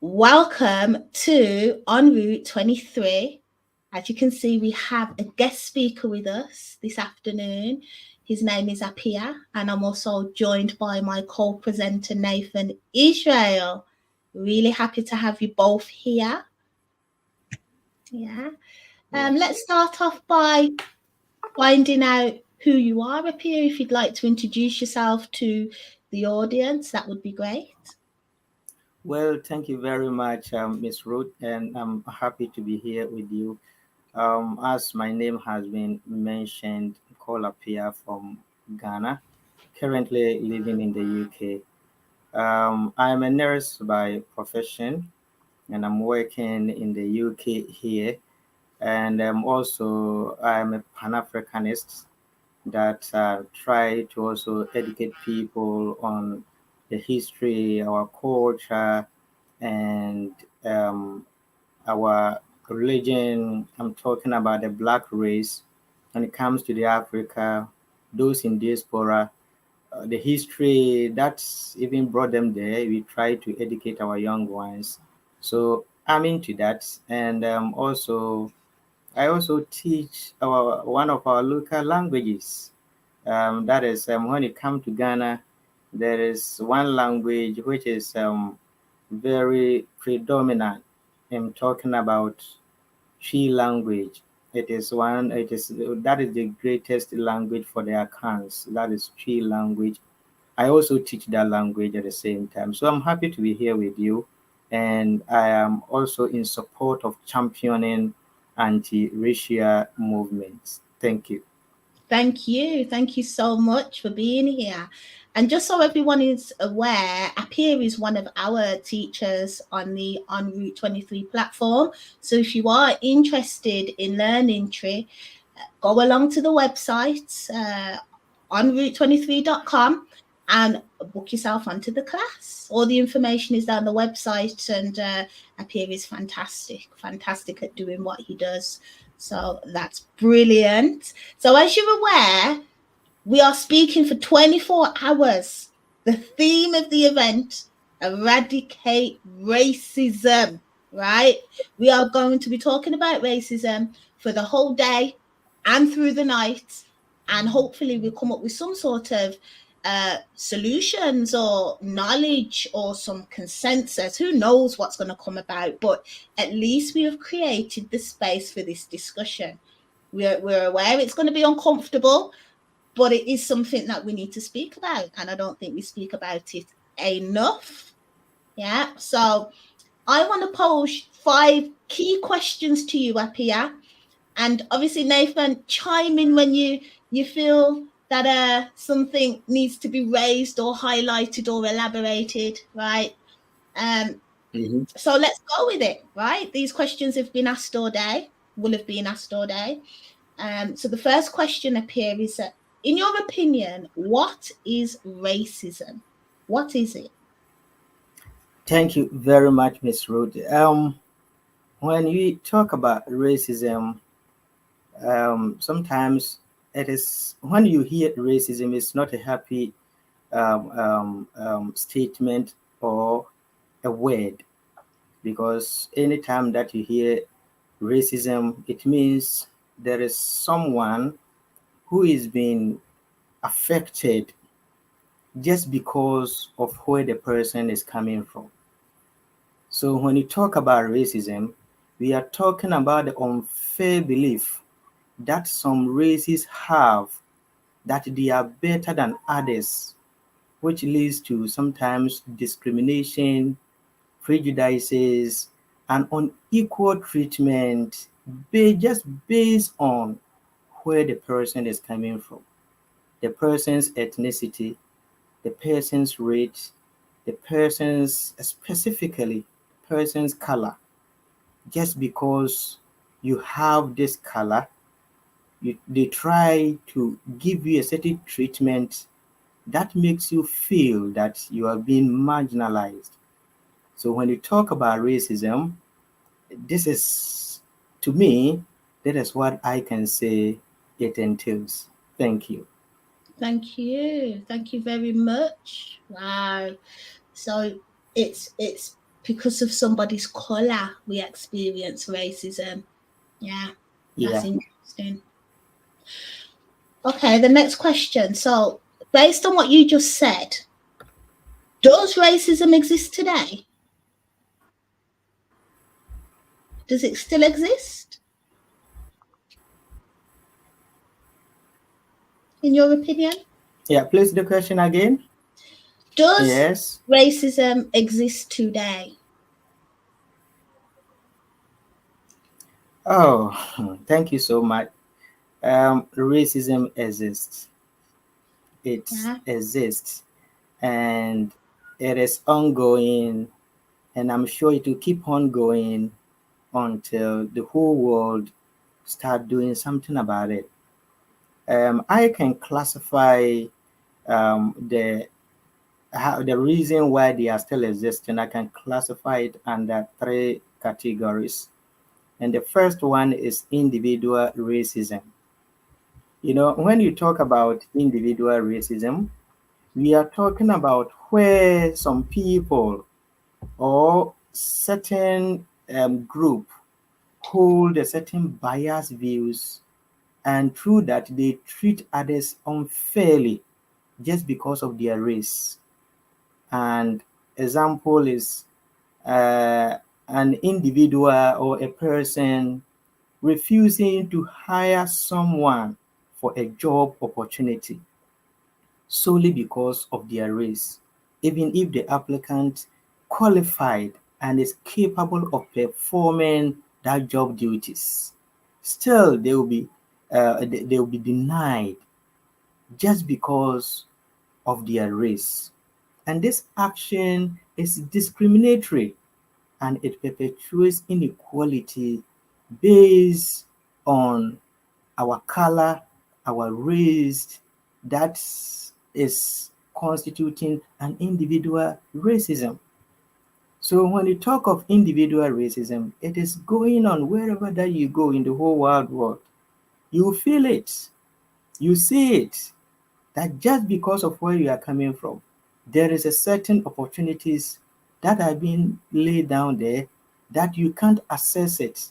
Welcome to En Route 23. As you can see, we have a guest speaker with us this afternoon. His name is Appiah, and I'm also joined by my co-presenter Nathan Israel. Really happy to have you both here. Yeah. Let's start off by finding out who you are, Appiah. If you'd like to introduce yourself to the audience, that would be great. Well, thank you very much, Miss Ruth, and I'm happy to be here with you. As my name has been mentioned, called Appiah from Ghana, currently living in the UK. I'm a nurse by profession, and I'm working in the UK here. And I'm a Pan-Africanist that try to also educate people on the history, our culture, and um, our religion. I'm talking about the black race. When it comes to the Africa, those in diaspora, the history that's even brought them there. We try to educate our young ones. So I'm into that, and I also teach our one of our local languages. That is when it comes to Ghana, there is one language which is very predominant. I'm talking about Tree language. It is one. It is that is the greatest language for the accounts. That is Tree language. I also teach that language at the same time. So I'm happy to be here with you, and I am also in support of championing anti-racial movements. Thank you. Thank you. Thank you so much for being here. And just so everyone is aware, Appiah is one of our teachers on the En Route 23 platform. So if you are interested in learning Tree, go along to the website, enroute23.com, and book yourself onto the class. All the information is down the website, and Appiah is fantastic at doing what he does. So that's brilliant. So as you're aware, we are speaking for 24 hours. The theme of the event, eradicate racism, right? We are going to be talking about racism for the whole day and through the night. And hopefully we'll come up with some sort of solutions or knowledge or some consensus. Who knows what's going to come about, but at least we have created the space for this discussion. We're aware it's going to be uncomfortable, but it is something that we need to speak about, and I don't think we speak about it enough. Yeah, so I want to pose 5 key questions to you, Appiah, and obviously Nathan, chime in when you feel that something needs to be raised or highlighted or elaborated, right? Mhm. So let's go with it, right? These questions have been asked all day, will have been asked all day. So the first question Appiah is, in your opinion, what is racism? What is it? Thank you very much, Miss Ruth. When we talk about racism, sometimes it is when you hear racism, it's not a happy statement or a word, because anytime that you hear racism, it means there is someone who is being affected just because of where the person is coming from. So when you talk about racism, we are talking about the unfair belief that some races have that they are better than others, which leads to sometimes discrimination, prejudices, and unequal treatment just based on where the person is coming from, the person's ethnicity, the person's race, the person's specifically person's color. Just because you have this color, they try to give you a certain treatment that makes you feel that you are being marginalized. So when you talk about racism, this is, to me, that is what I can say it entails. Thank you. Thank you. Thank you very much. Wow. So it's because of somebody's color we experience racism. Yeah, that's Yeah. interesting. Okay, the next question. So, based on what you just said, does racism exist today? Does it still exist, in your opinion? Yeah, please the question again. Does Yes. racism exist today? Oh, thank you so much. Racism exists. It Yeah. exists, and it is ongoing, and I'm sure it will keep on going until the whole world start doing something about it. I can classify the how the reason why they are still existing. I can classify it under three categories, and the first one is individual racism. You know, when you talk about individual racism, we are talking about where some people or certain group hold a certain biased views, and through that they treat others unfairly just because of their race. And example is an individual or a person refusing to hire someone for a job opportunity solely because of their race, even if the applicant qualified and is capable of performing that job duties. Still, they will be denied just because of their race. And this action is discriminatory, and it perpetuates inequality based on our color, our race, that is constituting an individual racism. So when you talk of individual racism, it is going on wherever that you go in the whole wide world. You feel it, you see it, that just because of where you are coming from, there is a certain opportunities that are being laid down there that you can't access it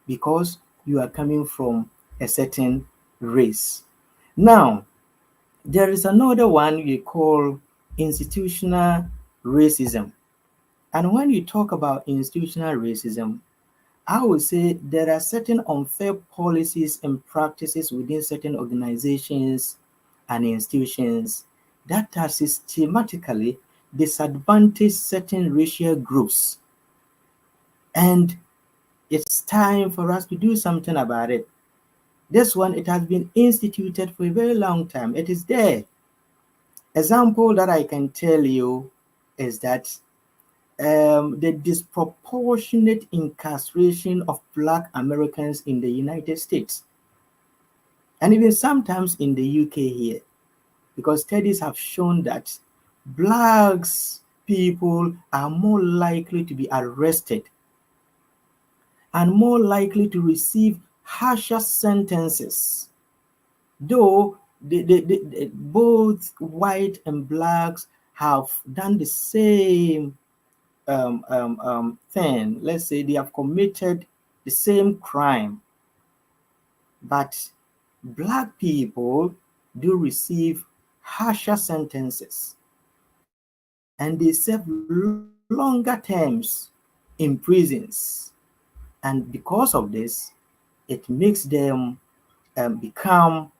because you are coming from a certain race. Now, there is another one we call institutional racism. And when you talk about institutional racism, I would say there are certain unfair policies and practices within certain organizations and institutions that are systematically disadvantage certain racial groups. And it's time for us to do something about it. This one, it has been instituted for a very long time. It is there. Example that I can tell you is that the disproportionate incarceration of Black Americans in the United States, and even sometimes in the UK here, because studies have shown that Blacks people are more likely to be arrested and more likely to receive harsher sentences, though both white and blacks have done the same thing. Let's say they have committed the same crime, but Black people do receive harsher sentences and they serve longer terms in prisons. And because of this, it makes them become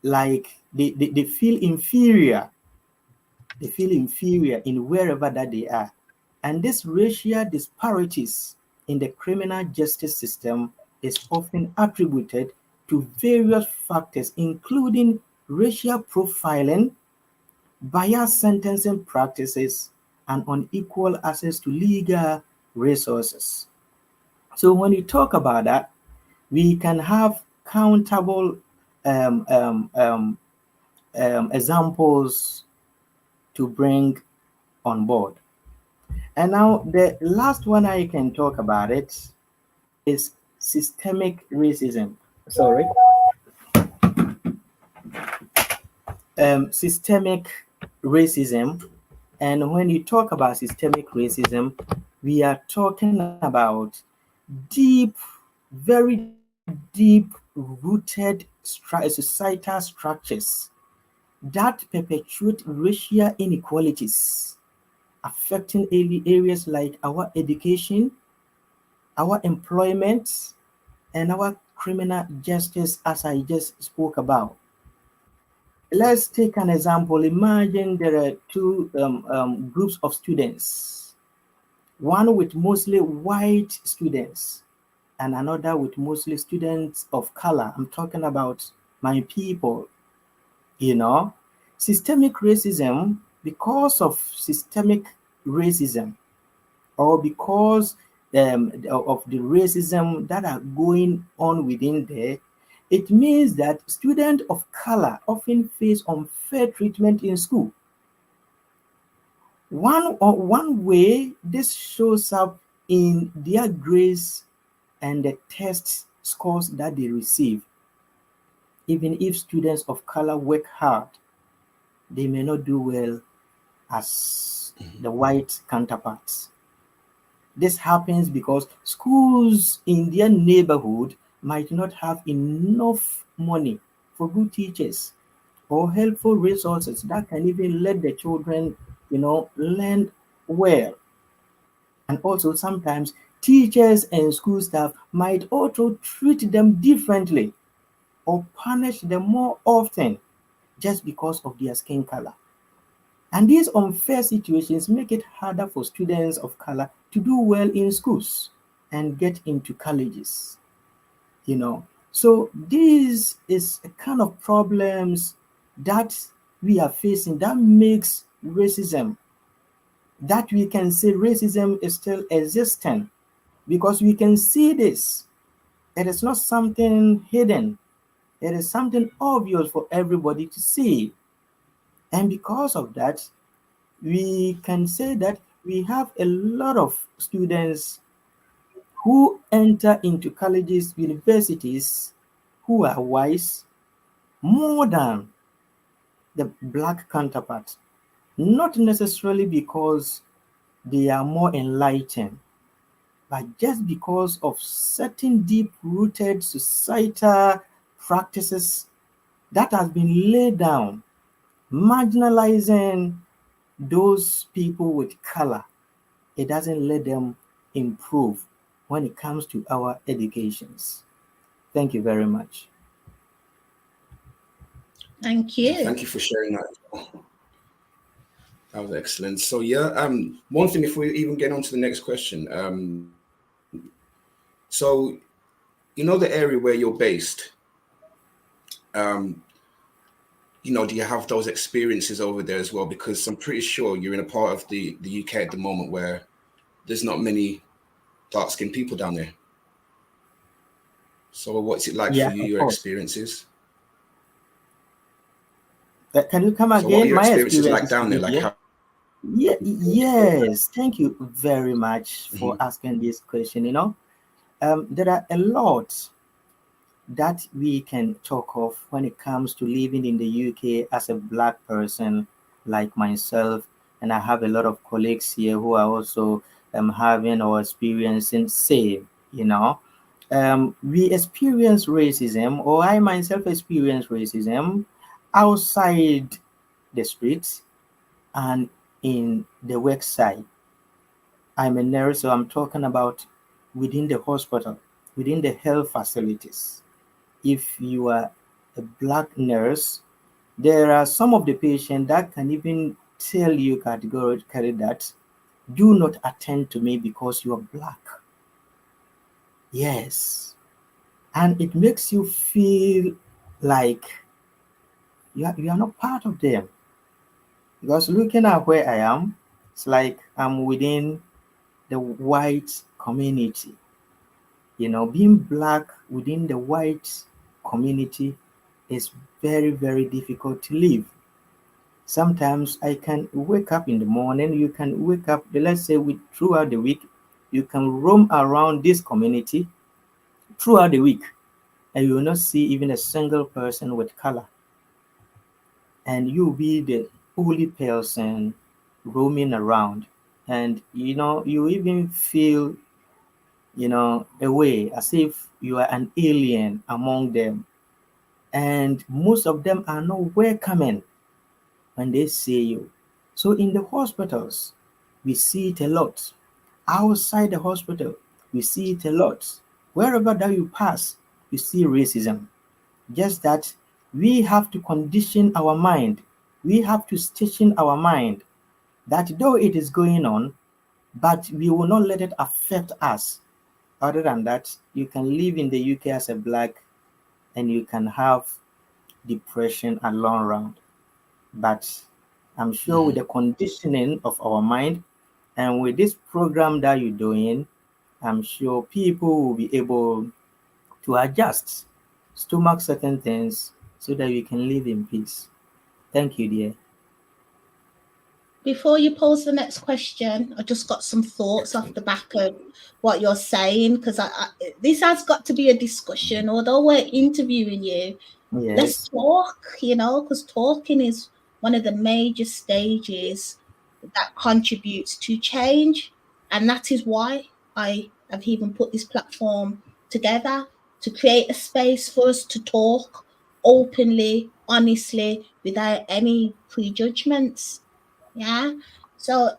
like they feel inferior. They feel inferior in wherever that they are. And this racial disparities in the criminal justice system is often attributed to various factors, including racial profiling, biased sentencing practices, and unequal access to legal resources. So when you talk about that, we can have countable um, um, um, examples to bring on board. And now the last one I can talk about it is systemic racism. Sorry, systemic racism, And when you talk about systemic racism, we are talking about deep, very deep rooted societal structures that perpetuate racial inequalities, affecting areas like our education, our employment, and our criminal justice, as I just spoke about. Let's take an example. Imagine there are two groups of students, one with mostly white students and another with mostly students of color. I'm talking about my people, you know. Systemic racism, because of systemic racism, or because of the racism that are going on within there, it means that students of color often face unfair treatment in school. One way this shows up in their grades and the test scores that they receive. Even if students of color work hard, they may not do well as the white counterparts. This happens because schools in their neighborhood might not have enough money for good teachers or helpful resources that can even let the children, learn well. And also sometimes teachers and school staff might also treat them differently or punish them more often just because of their skin color. And these unfair situations make it harder for students of color to do well in schools and get into colleges, you know. So this is a kind of problems that we are facing that makes racism, that we can say racism is still existing, because we can see this. It is not something hidden. It is something obvious for everybody to see. And because of that, we can say that we have a lot of students who enter into colleges, universities, who are wise more than the black counterpart. Not necessarily because they are more enlightened, but just because of certain deep-rooted societal practices that have been laid down, marginalizing those people with color. It doesn't let them improve when it comes to our educations. Thank you very much. Thank Yeah, you. thank you for sharing that. That was excellent. So yeah, one thing before we even get on to the next question. So the area where you're based, um, do you have those experiences over there as well? Because I'm pretty sure you're in a part of the UK at the moment where there's not many dark-skinned people down there. So what's it like for Yeah, you, of your course. experiences? Can you come So what are again? your My experiences experience like is a down there? bit Like here. how Yeah, yes. Thank you very much for Mhm. asking this question. There are a lot that we can talk of when it comes to living in the UK as a black person like myself. And I have a lot of colleagues here who are also having or experiencing same, we experience racism, or I myself experience racism outside the streets and in the work site. I'm a nurse, so I'm talking about within the hospital, within the health facilities. If you are a black nurse, there are some of the patients that can even tell you categorically that do not attend to me because you are black. Yes. And it makes you feel like you are not part of them. Because looking at where I am, it's like I'm within the white community. Being black within the white community is very, very difficult to live. Sometimes I can wake up in the morning, you can wake up, let's say, throughout the week, you can roam around this community throughout the week, and you will not see even a single person with color. And you'll be the only person roaming around, and you even feel away as if you are an alien among them, and most of them are not welcoming when they see you. So in the hospitals, we see it a lot. Outside the hospital, we see it a lot. Wherever that you pass, you see racism. Just that we have to condition our mind. We have to station our mind that though it is going on, but we will not let it affect us. Other than that, you can live in the UK as a black and you can have depression and long run. But I'm sure with the conditioning of our mind and with this program that you're doing, I'm sure people will be able to adjust, stomach certain things so that we can live in peace. Thank you, dear. Before you pose the next question, I just got some thoughts off the back of what you're saying, because this has got to be a discussion. Although we're interviewing you, let's Yes. talk, because talking is one of the major stages that contributes to change. And that is why I have even put this platform together, to create a space for us to talk openly, honestly, without any prejudgments. Yeah. So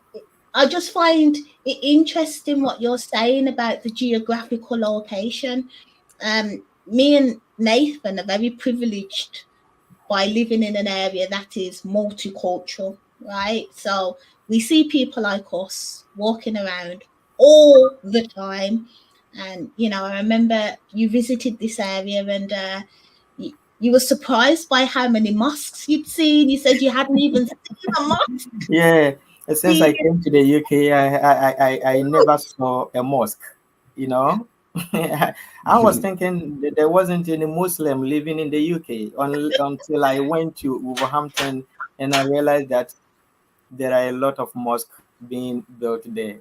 I just find it interesting what you're saying about the geographical location. Me and Nathan are very privileged by living in an area that is multicultural, right? So we see people like us walking around all the time. And, I remember you visited this area, and you were surprised by how many mosques you'd seen. You said you hadn't even seen a mosque. Yeah. Since I came to the UK, I never saw a mosque, you know. I was thinking that there wasn't any Muslim living in the UK until I went to Wolverhampton and I realized that there are a lot of mosques being built there.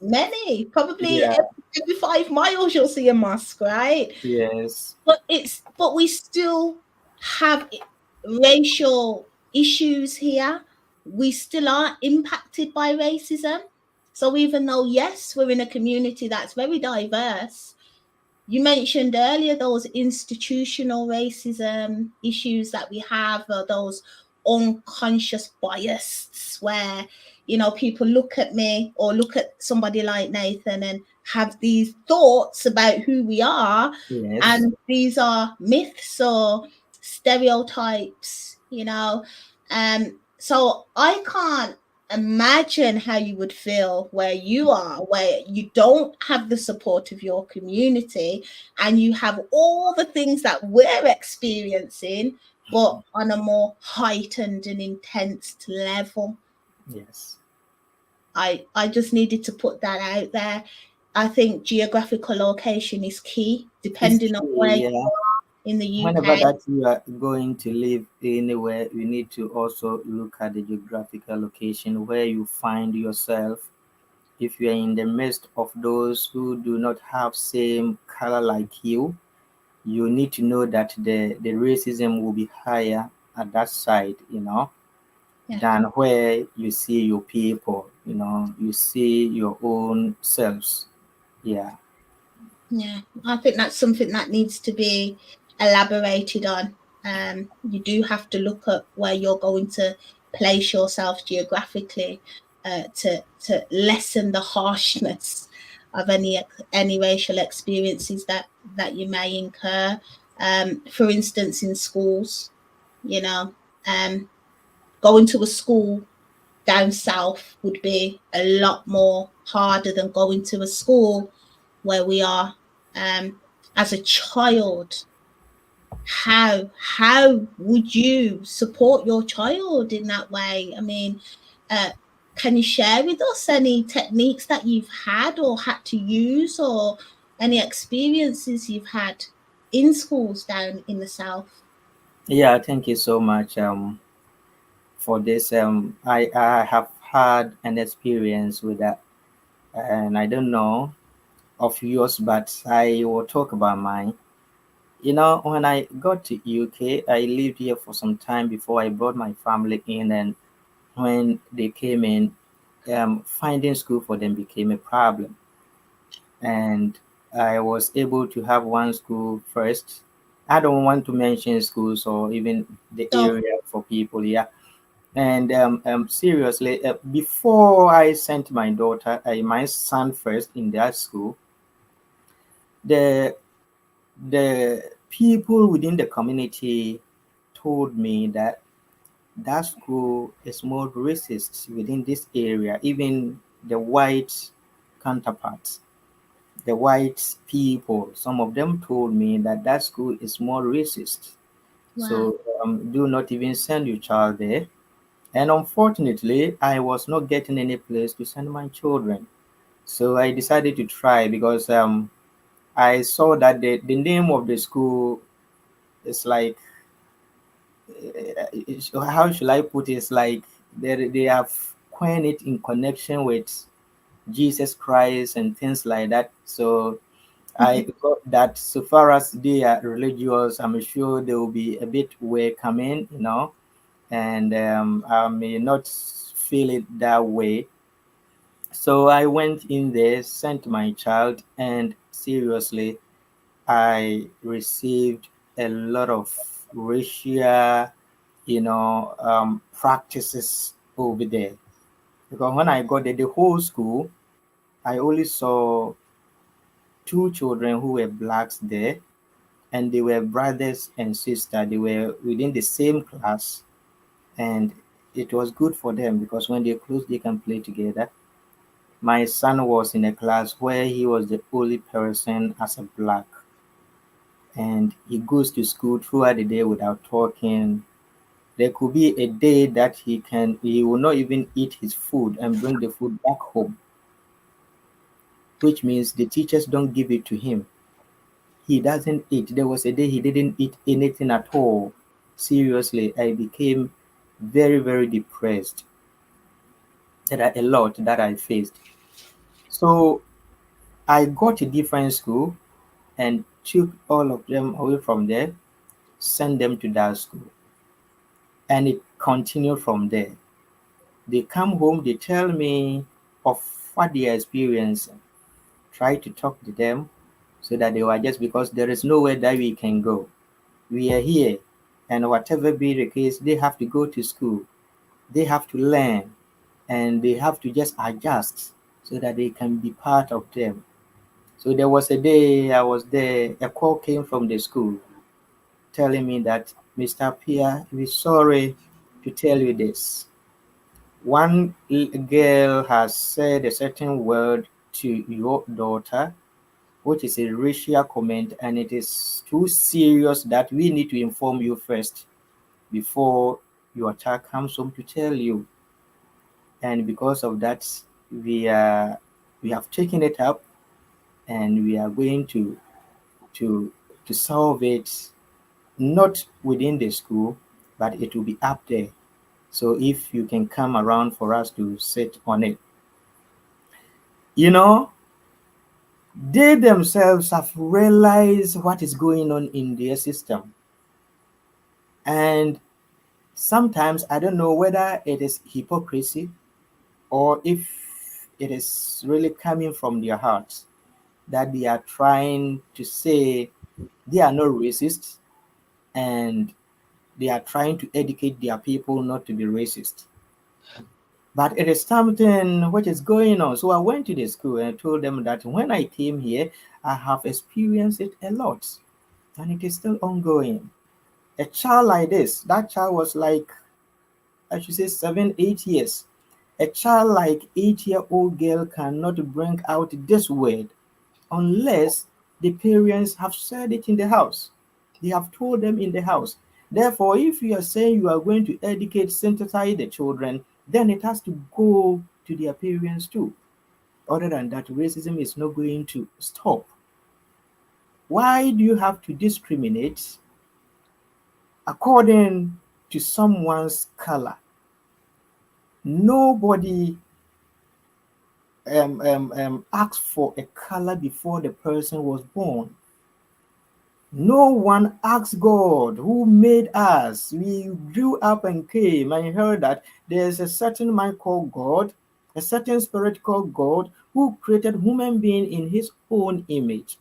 Many, probably Yeah. every 5 miles you'll see a mosque, right? Yes. But we still have racial issues here. We still are impacted by racism. So even though, yes, we're in a community that's very diverse, you mentioned earlier those institutional racism issues that we have, or those unconscious biases where, people look at me or look at somebody like Nathan and have these thoughts about who we are. Yes. And these are myths or stereotypes. So I can't imagine how you would feel where you are, where you don't have the support of your community and you have all the things that we're experiencing, but on a more heightened and intense level. Yes. I just needed to put that out there. I think geographical location is key, It's depending on where key, you yeah. are in the Whenever UK. that you are going to live anywhere, you need to also look at the geographical location where you find yourself. If you are in the midst of those who do not have same color like you need to know that the racism will be higher at that side, Yeah. than where you see your people, you see your own selves. Yeah. Yeah, I think that's something that needs to be elaborated on. You do have to look at where you're going to place yourself geographically, to lessen the harshness of any racial experiences that you may incur. For instance, in schools, you know, um, going to a school down south would be a lot more harder than going to a school where we are. As a child, how would you support your child in that way? I mean, uh, can you share with us any techniques that you've had or had to use, or any experiences you've had in schools down in the south? Yeah, thank you so much for this. I have had an experience with that, and I don't know of yours, but I will talk about mine. When I got to UK, I lived here for some time before I brought my family in, and when they came in, finding school for them became a problem. And I was able to have one school first. I don't want to mention schools or even the So, area for people, yeah. And seriously, before I sent my son first in that school, the the people within the community told me that that school is more racist within this area. Even the white counterparts, the white people, some of them told me that that school is more racist. wow. So do not even send your child there. And unfortunately, I was not getting any place to send my children. So I decided to try because I saw that the name of the school is like, how should I put it? It's like they have coined it in connection with Jesus Christ and things like that. So I got that so far as they are religious, I'm sure they will be a bit welcoming, and I may not feel it that way. So I went in there, sent my child, and seriously, I received a lot of racial, practices over there. Because when I got there, the whole school, I only saw two children who were blacks there, and they were brothers and sisters. They were within the same class, and it was good for them because when they're close, they can play together. My son was in a class where he was the only person as a black, and he goes to school throughout the day without talking. There could be a day that he will not even eat his food and bring the food back home, which means the teachers don't give it to him. He doesn't eat. There was a day he didn't eat anything at all. Seriously, I became very, very depressed. There are a lot that I faced. So I got a different school and took all of them away from there, sent them to that school. And it continued from there. They come home, they tell me of what they are experiencing. Try to talk to them so that they were just because there is nowhere that we can go. We are here, and whatever be the case, they have to go to school. They have to learn, and they have to just adjust so that they can be part of them. So there was a day I was there, a call came from the school telling me that Mr. Appiah, we're sorry to tell you this. One girl has said a certain word to your daughter, which is a racial comment, and it is too serious that we need to inform you first before your child comes home to tell you. And because of that, we have taken it up, and we are going to to solve it, not within the school, but it will be up there. So if you can come around for us to sit on it. You know, they themselves have realized what is going on in their system. And sometimes I don't know whether it is hypocrisy or if it is really coming from their hearts that they are trying to say they are not racist, and they are trying to educate their people not to be racist. But it is something which is going on. So I went to the school and told them that when I came here, I have experienced it a lot, and it is still ongoing. A child like this, that child was like, I should say 7, 8 years. A child like 8-year-old girl cannot bring out this word unless the parents have said it in the house. They have told them in the house. Therefore, if you are saying you are going to educate, synthesize the children, then it has to go to their parents too. Other than that, racism is not going to stop. Why do you have to discriminate according to someone's color? Nobody asked for a color before the person was born. No one asked God who made us. We grew up and came and heard that there's a certain man called God, a certain spirit called God, who created human being in his own image.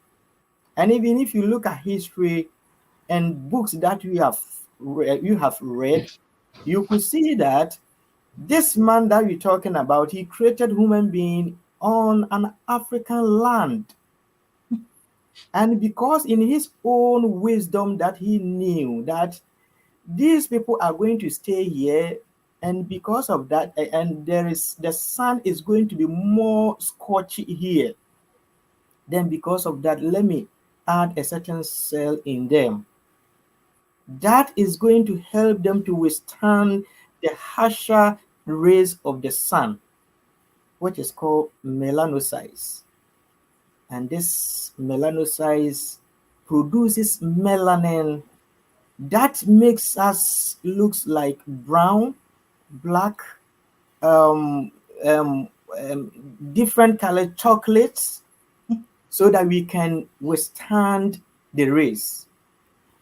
And even if you look at history and books that you have read, you could see that this man that we're talking about, he created human being on an African land. And because in his own wisdom that he knew that these people are going to stay here, and because of that, and the sun is going to be more scorchy here, then because of that, let me add a certain cell in them that is going to help them to withstand the harsher rays of the sun, which is called melanocytes. And this melanocytes produces melanin that makes us looks like brown, black, um, um, different colored chocolates, so that we can withstand the rays.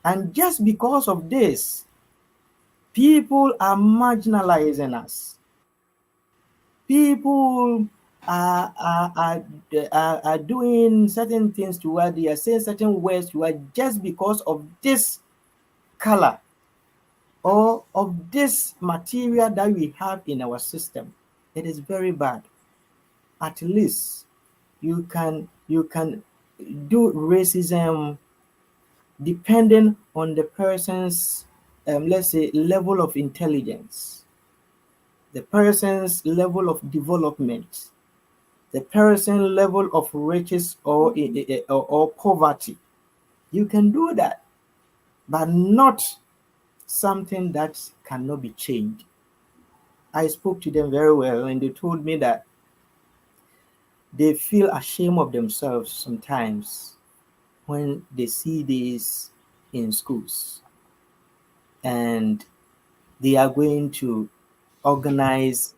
And just because of this, people are marginalizing us. People are doing certain things to us. They are saying certain words to us just because of this color or of this material that we have in our system. It is very bad. At least you can do racism depending on the person's let's say level of intelligence, the person's level of development, the person's level of riches or poverty. You can do that, but not something that cannot be changed. I spoke to them very well, and they told me that they feel ashamed of themselves sometimes when they see this in schools, and they are going to organize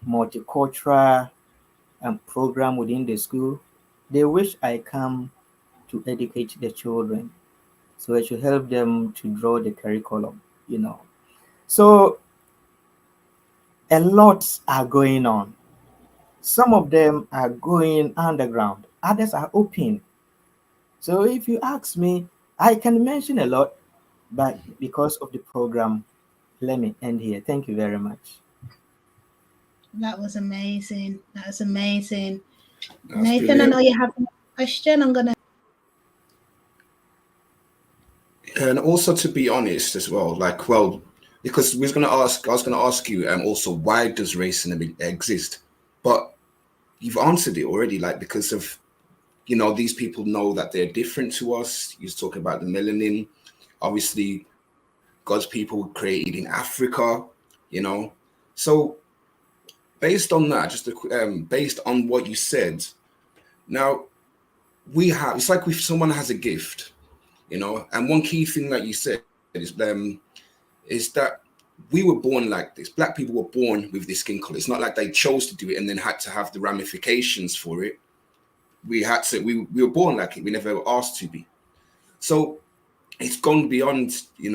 multicultural program within the school. They wish I come to educate the children, so I should help them to draw the curriculum. So a lot are going on. Some of them are going underground, others are open. So if you ask me, I can mention a lot, but because of the program, let me end here. Thank you very much. That was amazing. That was amazing. That's Nathan, I know brilliant. you have a question. I'm gonna. And also, to be honest as well, like, well, because I was gonna ask you, also, why does racism exist? But you've answered it already, like, because of, these people know that they're different to us. You're talking about the melanin, obviously, God's people created in Africa, you know. So based on that, based on what you said, now it's like if someone has a gift, and one key thing that you said is that we were born like this. Black people were born with this skin color. It's not like they chose to do it and then had to have the ramifications for it. We were born like it. We never were asked to be. So it's gone beyond, we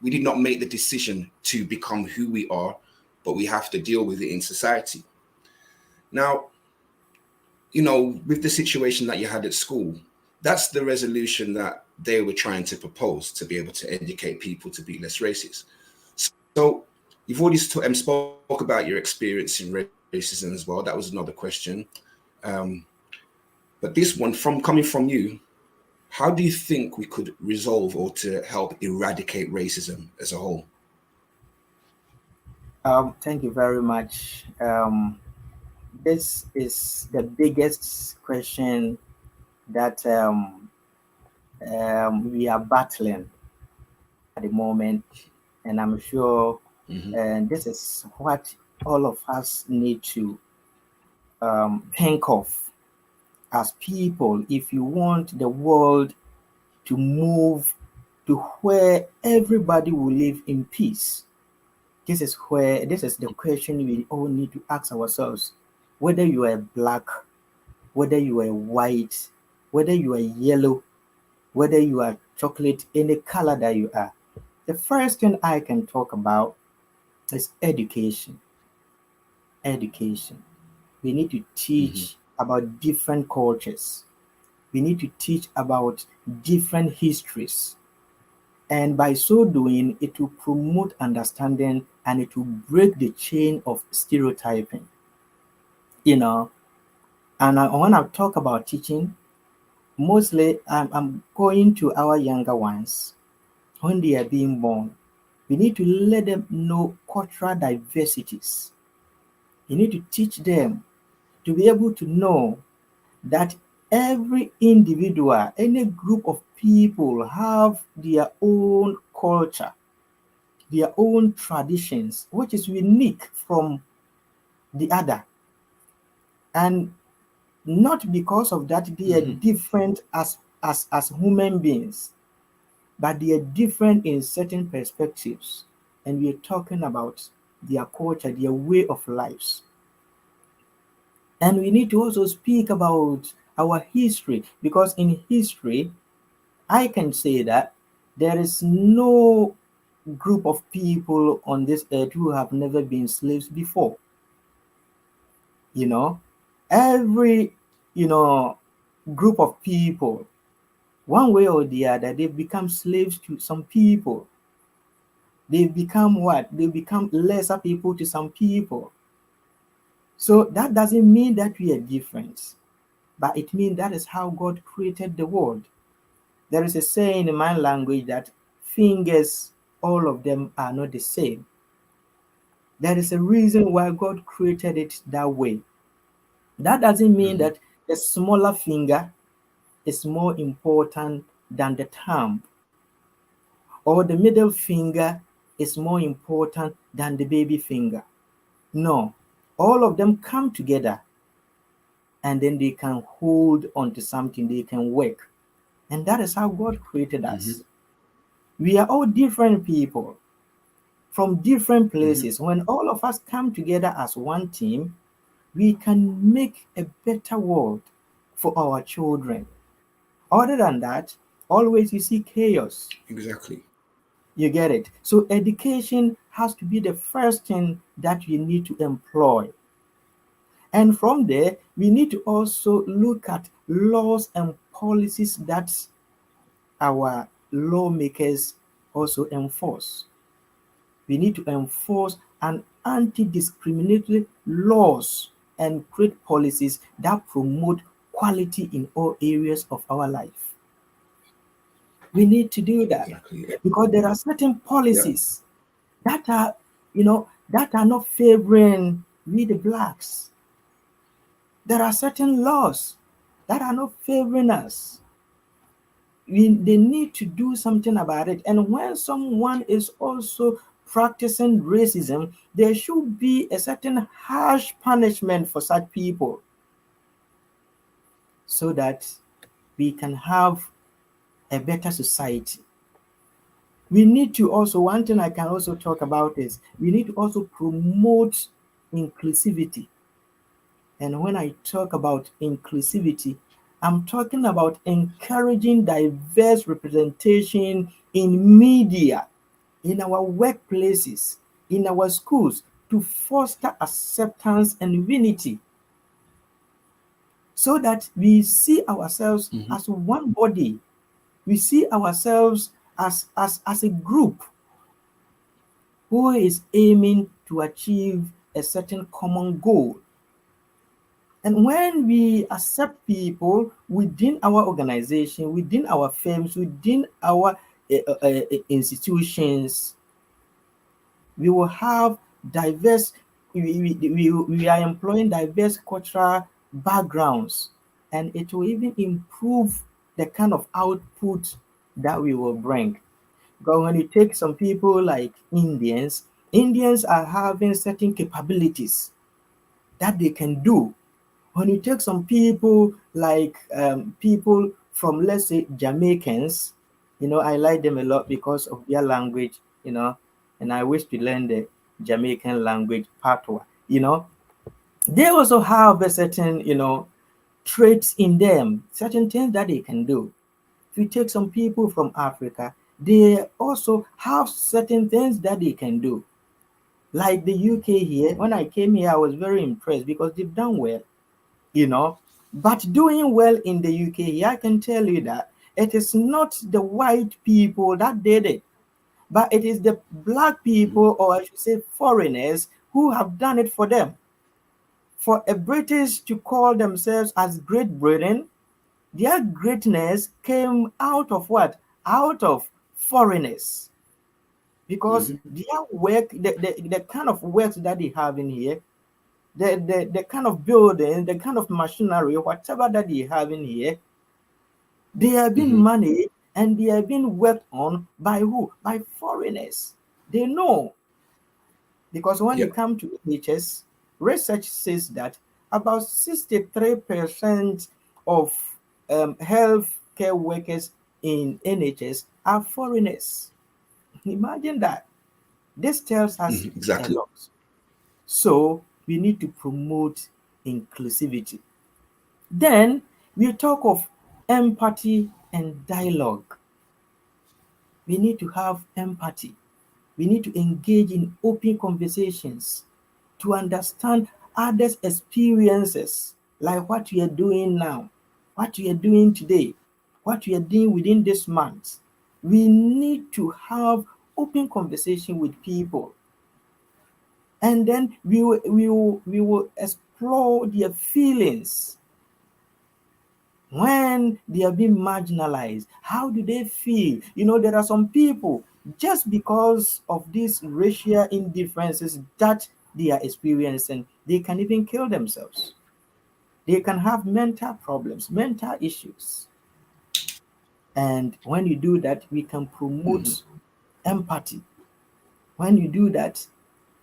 did not make the decision to become who we are, but we have to deal with it in society. Now, with the situation that you had at school, that's the resolution that they were trying to propose, to be able to educate people to be less racist. So you've already spoke about your experience in racism as well. That was another question. Um, but this one, from coming from you, how do you think we could resolve or to help eradicate racism as a whole? Thank you very much. This is the biggest question that we are battling at the moment, and I'm sure this is what all of us need to think of as people. If you want the world to move to where everybody will live in peace, this is the question we all need to ask ourselves. Whether you are black, whether you are white, whether you are yellow, whether you are chocolate, any color that you are. The first thing I can talk about is education. Education. We need to teach about different cultures. We need to teach about different histories. And by so doing, it will promote understanding and it will break the chain of stereotyping. You know, and when I talk about teaching, mostly I'm going to our younger ones when they are being born. We need to let them know cultural diversities. You need to teach them to be able to know that every individual, any group of people have their own culture, their own traditions, which is unique from the other. And not because of that they are different as human beings, but they are different in certain perspectives. And we are talking about their culture, their way of lives. And we need to also speak about our history, because in history, I can say that there is no group of people on this earth who have never been slaves before. You know, every, group of people, one way or the other, they've become slaves to some people. They become what? They become lesser people to some people. So that doesn't mean that we are different, but it means that is how God created the world. There is a saying in my language that fingers, all of them are not the same. There is a reason why God created it that way. That doesn't mean that the smaller finger is more important than the thumb, or the middle finger is more important than the baby finger. No, all of them come together and then they can hold onto something, they can work. And that is how God created us. We are all different people from different places. When all of us come together as one team, we can make a better world for our children. Other than that, always you see chaos. Exactly. You get it? So education has to be the first thing that you need to employ. And from there, we need to also look at laws and policies that our lawmakers also enforce. We need to enforce an anti-discriminatory laws and create policies that promote quality in all areas of our life. We need to do that Exactly. because there are certain Yeah. policies that are, that are not favoring we the blacks. There are certain laws that are not favoring us. They need to do something about it. And when someone is also practicing racism, there should be a certain harsh punishment for such people so that we can have a better society. We need to also, one thing I can also talk about is we need to also promote inclusivity. And when I talk about inclusivity, I'm talking about encouraging diverse representation in media, in our workplaces, in our schools, to foster acceptance and unity, so that we see ourselves as one body. We see ourselves as a group who is aiming to achieve a certain common goal. And when we accept people within our organization, within our firms, within our institutions, we will have diverse, we are employing diverse cultural backgrounds, and it will even improve the kind of output that we will bring. But when you take some people like Indians are having certain capabilities that they can do. When you take some people like people from, let's say, Jamaicans, I like them a lot because of their language, and I wish to learn the Jamaican language, Patois. They also have a certain, traits in them, certain things that they can do. If you take some people from Africa, they also have certain things that they can do. Like the UK here, when I came here, I was very impressed because they've done well, you know. But doing well in the UK here, I can tell you that it is not the white people that did it, but it is the black people, or I should say foreigners, who have done it for them. For a British to call themselves as Great Britain, their greatness came out of what? Out of foreigners. Because their work, the kind of works that they have in here, the kind of building, the kind of machinery, whatever that they have in here, they have been managed and they have been worked on by who? By foreigners. They know. Because when you come to NHS, research says that about 63% of healthcare workers in NHS are foreigners. Imagine that. This tells us a exactly. lot. So we need to promote inclusivity. Then we talk of empathy and dialogue. We need to have empathy. We need to engage in open conversations to understand others' experiences, like what we are doing now, what we are doing today, what we are doing within this month. We need to have open conversation with people. And then we will explore their feelings when they are being marginalized. How do they feel? You know, there are some people, just because of these racial indifferences that they are experiencing, they can even kill themselves. They can have mental problems, mental issues. And when you do that, we can promote empathy. When you do that,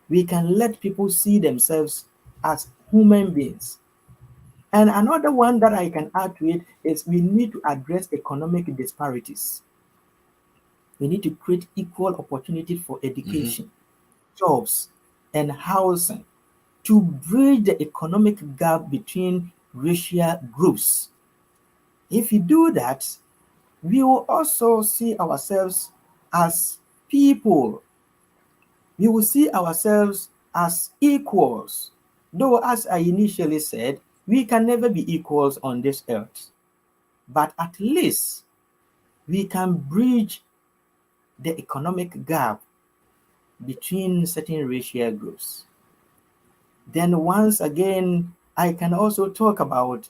we can let people see themselves as human beings. And another one that I can add to it is we need to address economic disparities. We need to create equal opportunity for education, jobs, and housing to bridge the economic gap between racial groups. If we do that, we will also see ourselves as people. We will see ourselves as equals. Though, as I initially said, we can never be equals on this earth. But at least we can bridge the economic gap between certain racial groups. Then once again, I can also talk about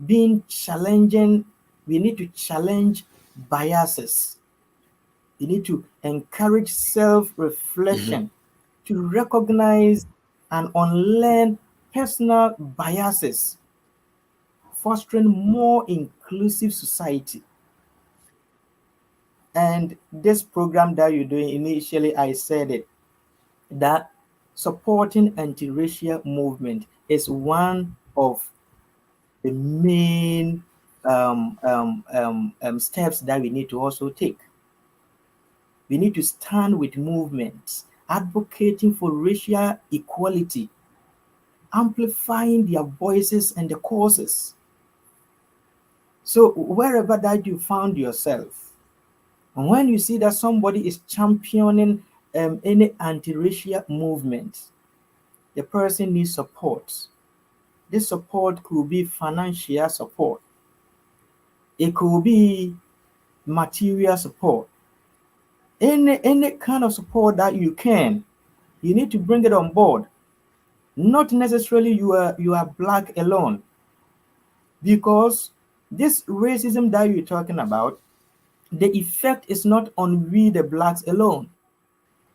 being challenging. We need to challenge biases. We need to encourage self-reflection, to recognize and unlearn personal biases, fostering more inclusive society. And this program that you're doing, initially I said it, that supporting anti-racial movement is one of the main steps that we need to also take. We need to stand with movements advocating for racial equality, amplifying their voices and the causes. So wherever that you found yourself, and when you see that somebody is championing any anti-racial movement, the person needs support. This support could be financial support. It could be material support. Any kind of support that you can, you need to bring it on board. Not necessarily you are black alone, because this racism that you're talking about, the effect is not on we the blacks alone.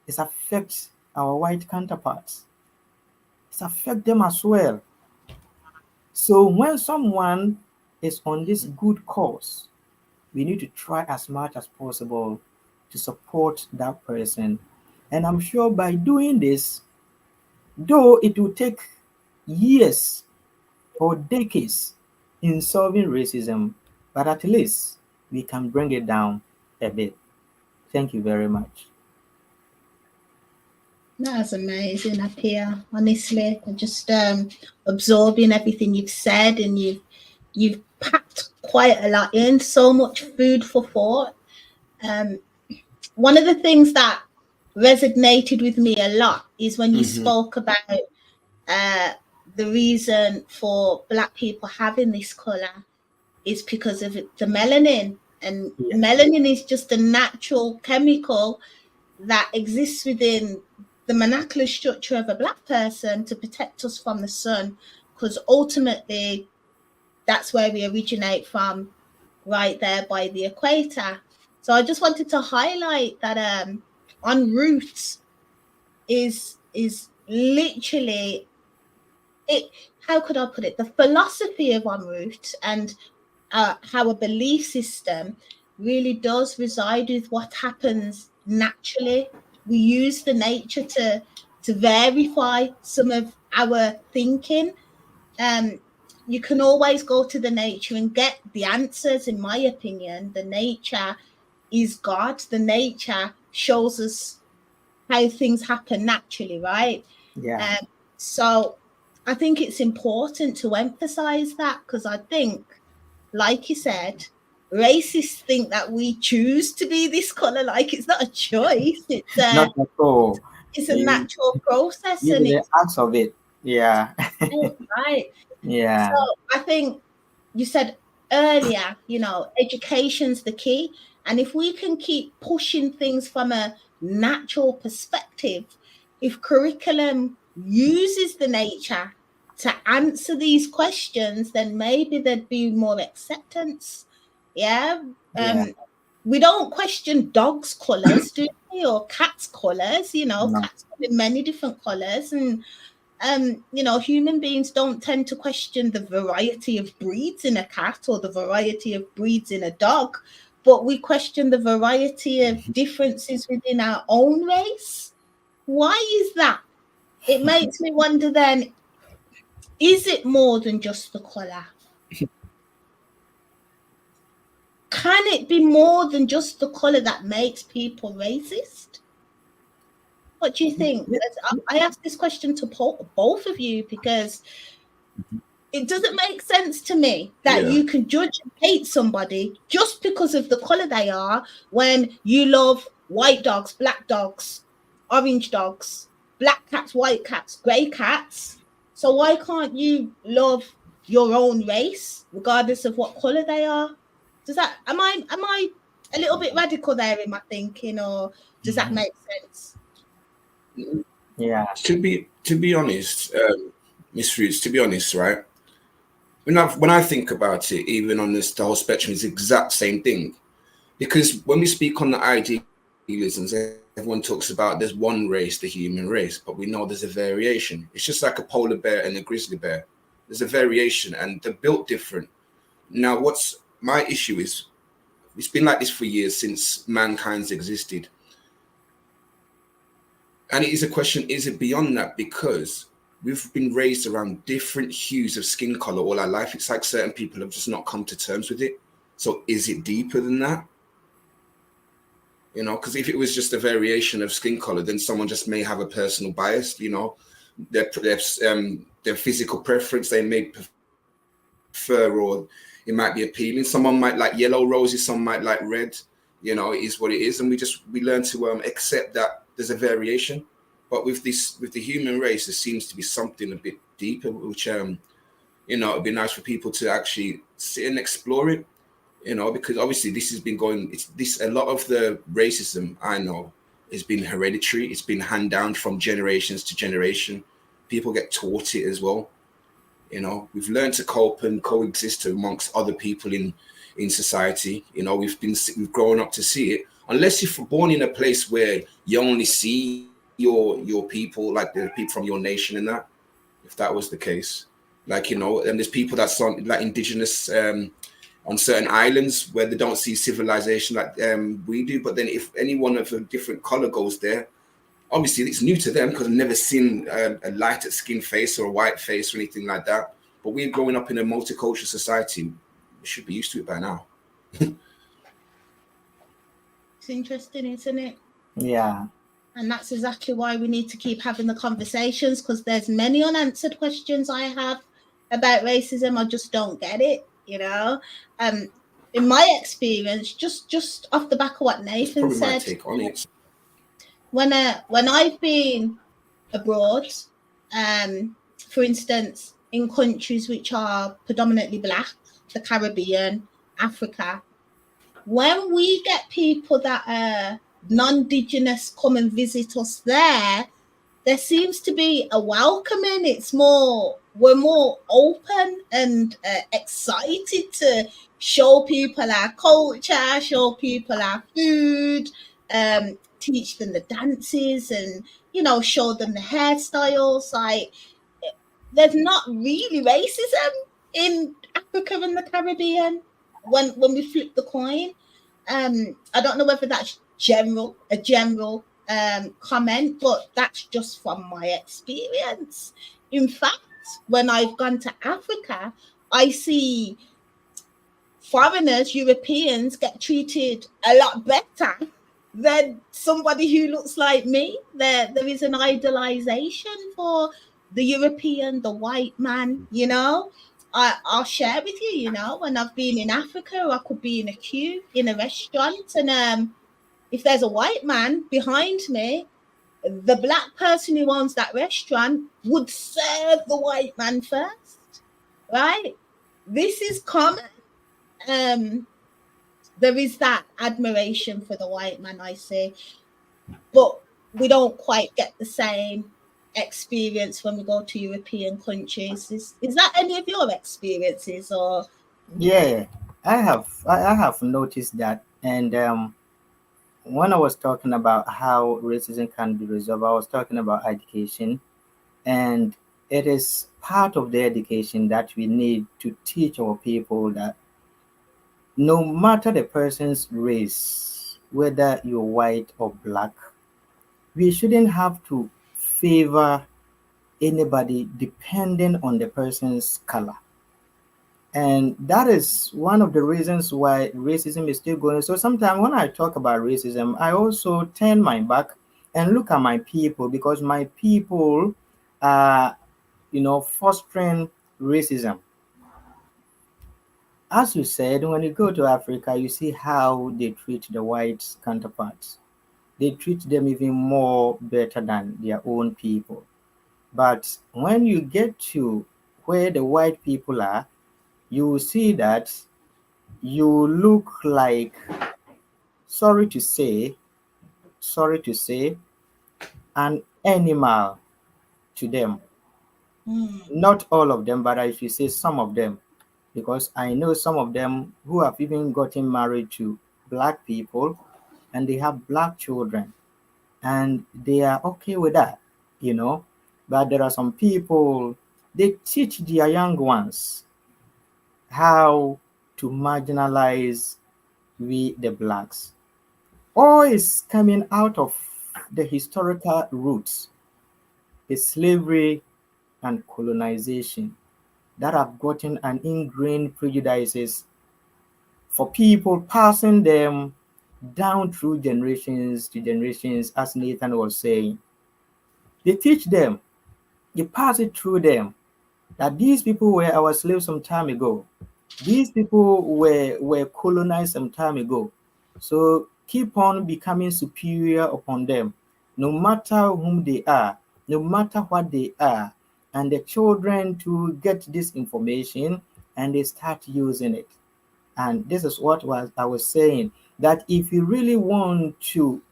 It affects our white counterparts. It affects them as well. So when someone is on this good cause, we need to try as much as possible to support that person. And I'm sure by doing this, though it will take years or decades in solving racism, but at least we can bring it down a bit. Thank you very much. That's amazing, Appiah. Honestly, I'm just absorbing everything you've said, and you've packed quite a lot in, so much food for thought. One of the things that resonated with me a lot is when you spoke about the reason for Black people having this color is because of the melanin. And melanin is just a natural chemical that exists within the molecular structure of a Black person to protect us from the sun, because ultimately that's where we originate from, right there by the equator. So I just wanted to highlight that en route is literally it. How could I put it? The philosophy of en route and how a belief system really does reside with what happens naturally. We use the nature to verify some of our thinking. You can always go to the nature and get the answers. In my opinion, the nature is God. The nature shows us how things happen naturally, right? Yeah. So I think it's important to emphasize that, because I think, like you said, racists think that we choose to be this color. Like, it's not a choice. Not at all. It's a natural process, You and the it's acts of it. Yeah. right. Yeah. So I think you said earlier, education's the key. And if we can keep pushing things from a natural perspective, if curriculum uses the nature to answer these questions, then maybe there'd be more acceptance. Yeah. Yeah. We don't question dogs' colours, do we? Or cats' colours, No. cats come in many different colours. And human beings don't tend to question the variety of breeds in a cat or the variety of breeds in a dog, but we question the variety of differences within our own race. Why is that? It makes me wonder then, is it more than just the colour? Can it be more than just the colour that makes people racist? What do you think? I asked this question to both of you because it doesn't make sense to me that you can judge and hate somebody just because of the color they are, when you love white dogs, black dogs, orange dogs, black cats, white cats, gray cats. So why can't you love your own race regardless of what color they are? Am I a little bit radical there in my thinking, or does that make sense? Yeah. To be honest, Miss Roots, to be honest, right? When I think about it, even on this, the whole spectrum is the exact same thing. Because when we speak on the idealisms, everyone talks about there's one race, the human race, but we know there's a variation. It's just like a polar bear and a grizzly bear. There's a variation, and they're built different. Now, what's my issue is, it's been like this for years since mankind's existed. And it is a question, is it beyond that? Because we've been raised around different hues of skin color all our life. It's like certain people have just not come to terms with it. So is it deeper than that? Because if it was just a variation of skin color, then someone just may have a personal bias, their physical preference they may prefer, or it might be appealing. Someone might like yellow roses, some might like red. It is what it is. And we learn to accept that there's a variation. But with the human race, there seems to be something a bit deeper, which it'd be nice for people to actually sit and explore it. Because obviously this has been going. A lot of the racism I know has been hereditary. It's been handed down from generations to generation. People get taught it as well. We've learned to cope and coexist amongst other people in society. We've grown up to see it. Unless you're born in a place where you only see your people, like the people from your nation, and that. If that was the case, and there's people that's on like indigenous on certain islands where they don't see civilization like we do. But then if anyone of a different color goes there, obviously it's new to them because they've never seen a lighter skin face or a white face or anything like that. But we're growing up in a multicultural society. We should be used to it by now. It's interesting, isn't it? Yeah. And that's exactly why we need to keep having the conversations, because there's many unanswered questions I have about racism. I just don't get it. you know. In my experience, just off the back of what Nathan Probably my said, take on it. when I've been abroad, for instance, in countries which are predominantly black, the Caribbean, Africa, when we get people that are non-indigenous come and visit us there seems to be a welcoming. We're more open and excited to show people our culture, show people our food, teach them the dances, and show them the hairstyles. Like, there's not really racism in Africa and the Caribbean when we flip the coin. I don't know whether that's a general comment, but that's just from my experience. In fact, when I've gone to Africa, I see foreigners, Europeans, get treated a lot better than somebody who looks like me. There is an idolization for the European, the white man, I'll share with you, when I've been in Africa, I could be in a queue in a restaurant, and if there's a white man behind me, the black person who owns that restaurant would serve the white man first, right? This is common. There is that admiration for the white man, I say, but we don't quite get the same experience when we go to European countries. Is that any of your experiences, or? Yeah, I have noticed that, and when I was talking about how racism can be resolved, I was talking about education, and it is part of the education that we need to teach our people that no matter the person's race, whether you're white or black, we shouldn't have to favor anybody depending on the person's color. And that is one of the reasons why racism is still going. So sometimes when I talk about racism, I also turn my back and look at my people, because my people are, fostering racism. As you said, when you go to Africa, you see how they treat the white counterparts. They treat them even more better than their own people. But when you get to where the white people are, you will see that you look like, sorry to say, an animal to them. Not all of them, but I should say some of them, because I know some of them who have even gotten married to black people and they have black children and they are okay with that, But there are some people, they teach their young ones how to marginalize we the blacks. All is coming out of the historical roots, the slavery and colonization that have gotten an ingrained prejudices for people, passing them down through generations to generations, as Nathan was saying. They teach them, they pass it through them, that these people were our slaves some time ago. These people were colonized some time ago. So keep on becoming superior upon them, no matter whom they are, no matter what they are. And the children to get this information and they start using it. And this is what I was saying, that if you really want to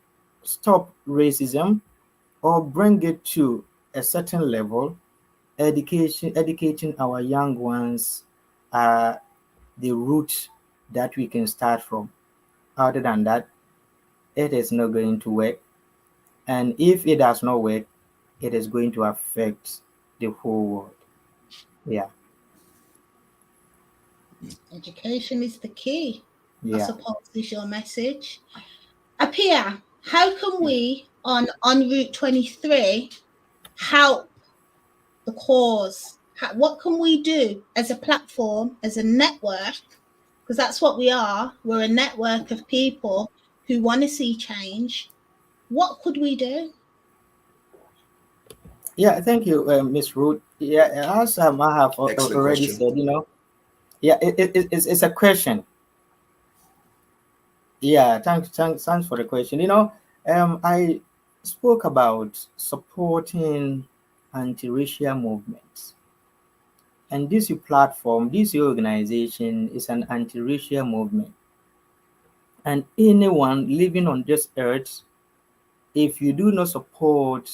stop racism or bring it to a certain level, educating our young ones are the route that we can start from. Other than that, it is not going to work. And if it does not work, it is going to affect the whole world. Yeah. Education is the key, I Yeah. suppose, is your message. Appiah, how can we on Route 23 help the cause? What can we do as a platform, as a network? Because that's what we are. We're a network of people who want to see change. What could we do? Yeah, thank you, Miss Ruth. Yeah, as I have Excellent already question. said, Yeah, it's a question. Yeah, thanks for the question. I spoke about supporting anti-racial movements, and this your platform, this your organization is an anti-racial movement, and anyone living on this earth, if you do not support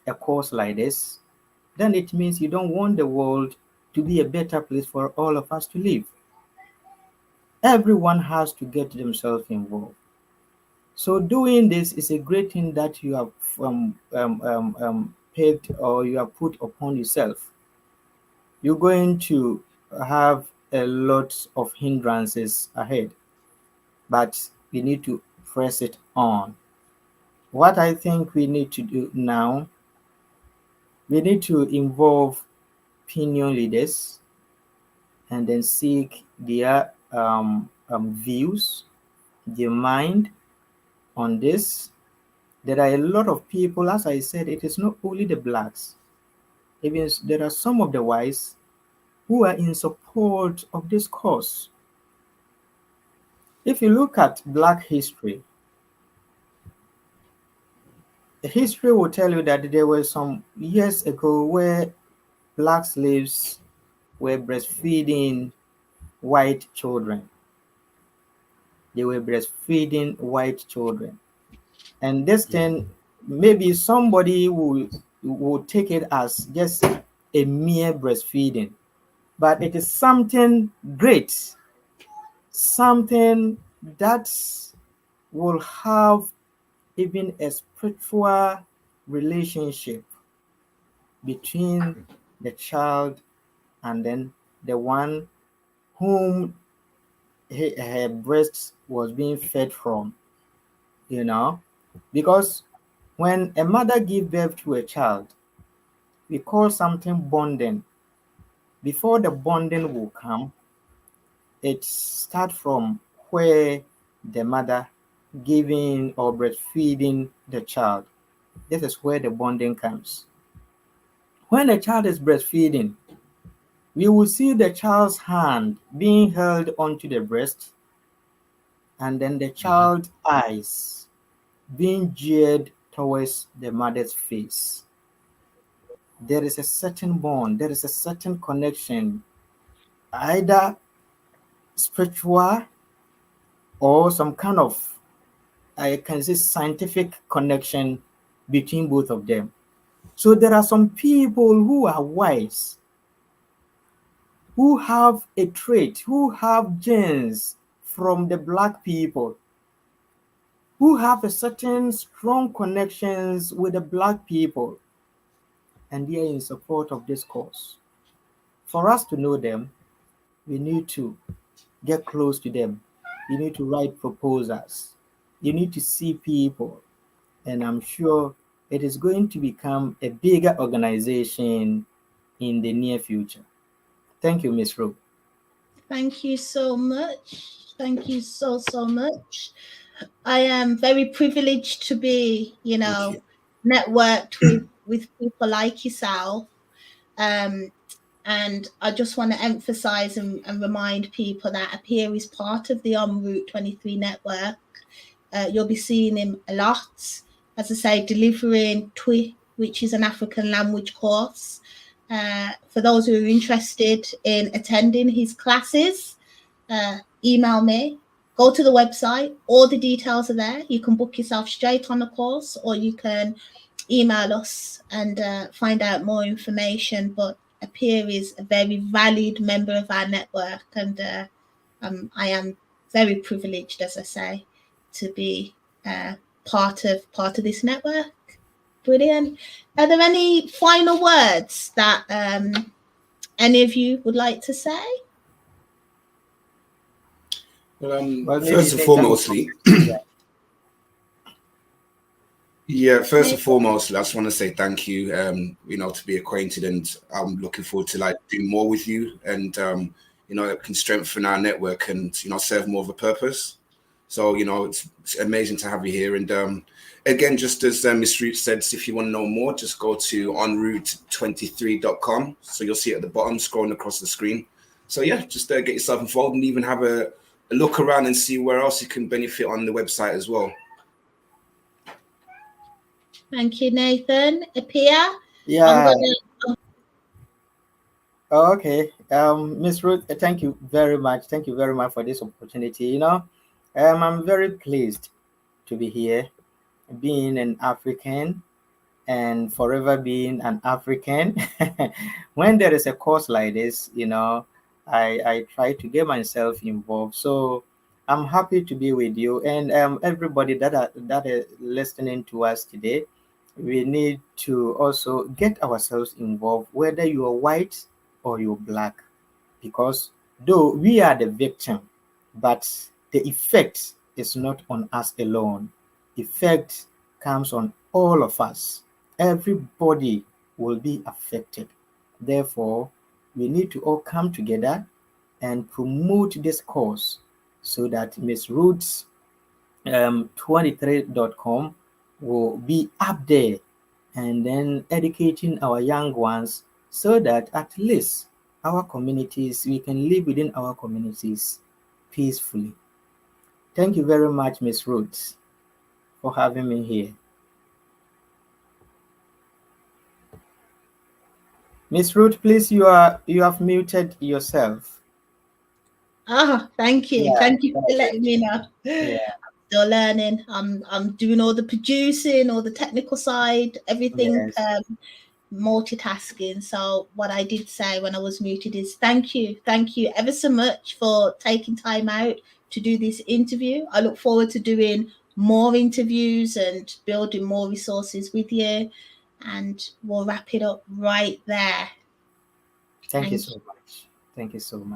a cause like this, then it means you don't want the world to be a better place for all of us to live. Everyone has to get themselves involved. So doing this is a great thing that you have picked or you have put upon yourself. You're going to have a lot of hindrances ahead, but you need to press it on. What I think we need to do now, we need to involve opinion leaders and then seek their views, their mind on this. There are a lot of people, as I said, it is not only the blacks. Even there are some of the whites who are in support of this cause. If you look at black history, the history will tell you that there were some years ago where black slaves were breastfeeding white children. They were breastfeeding white children. And this thing, maybe somebody will take it as just a mere breastfeeding, but it is something great, something that will have even a spiritual relationship between the child and then the one whom her breast was being fed from, because when a mother gives birth to a child, we call something bonding. Before the bonding will come, it starts from where the mother giving or breastfeeding the child. This is where the bonding comes. When the child is breastfeeding, we will see the child's hand being held onto the breast and then the child's eyes being geared towards the mother's face. There is a certain bond, there is a certain connection, either spiritual or some kind of, I can say, scientific connection between both of them. So there are some people who are wise, who have a trait, who have genes from the black people, who have a certain strong connections with the black people, and they are in support of this cause. For us to know them, we need to get close to them. You need to write proposals. You need to see people. And I'm sure it is going to become a bigger organization in the near future. Thank you, Ms. Rowe. Thank you so much. Thank you so much. I am very privileged to be, networked with people like yourself. And I just want to emphasize and remind people that Appiah is part of the Route 23 network. You'll be seeing him a lot, as I say, delivering TWI, which is an African language course. For those who are interested in attending his classes, email me, go to the website, all the details are there. You can book yourself straight on the course, or you can email us and find out more information. But Appiah is a very valued member of our network, and I am very privileged, as I say, to be part of this network. Brilliant. Are there any final words that any of you would like to say? Well, first and foremostly, first and foremost, I just want to say thank you. To be acquainted, and I'm looking forward to doing more with you, and it can strengthen our network and serve more of a purpose. So it's amazing to have you here. And again, just as Ms. Root said, if you want to know more, just go to onroute23.com. So you'll see it at the bottom, scrolling across the screen. So yeah, just get yourself involved and even have a look around and see where else you can benefit on the website as well. Thank you, Nathan. Appiah, Yeah. I'm gonna. Oh, okay. Miss Ruth, thank you very much. Thank you very much for this opportunity. You know, I'm very pleased to be here, being an African and forever being an African. When there is a course like this, you know, I try to get myself involved. So I'm happy to be with you and everybody that is listening to us today. We need to also get ourselves involved, whether you are white or you're black, because though we are the victim, but the effect is not on us alone. Effect comes on all of us. Everybody will be affected. Therefore, we need to all come together and promote this cause so that Miss Roots 23.com will be up there and then educating our young ones so that at least our communities, we can live within our communities peacefully. Thank you very much, Miss Roots, for having me here. Miss Ruth, please, you have muted yourself. Oh, thank you. Yeah. Thank you for letting me know. Yeah. I'm still learning. I'm doing all the producing, all the technical side, everything, Yes. multitasking. So what I did say when I was muted is thank you ever so much for taking time out to do this interview. I look forward to doing more interviews and building more resources with you, and we'll wrap it up right there. Thank you so much. Thank you so much.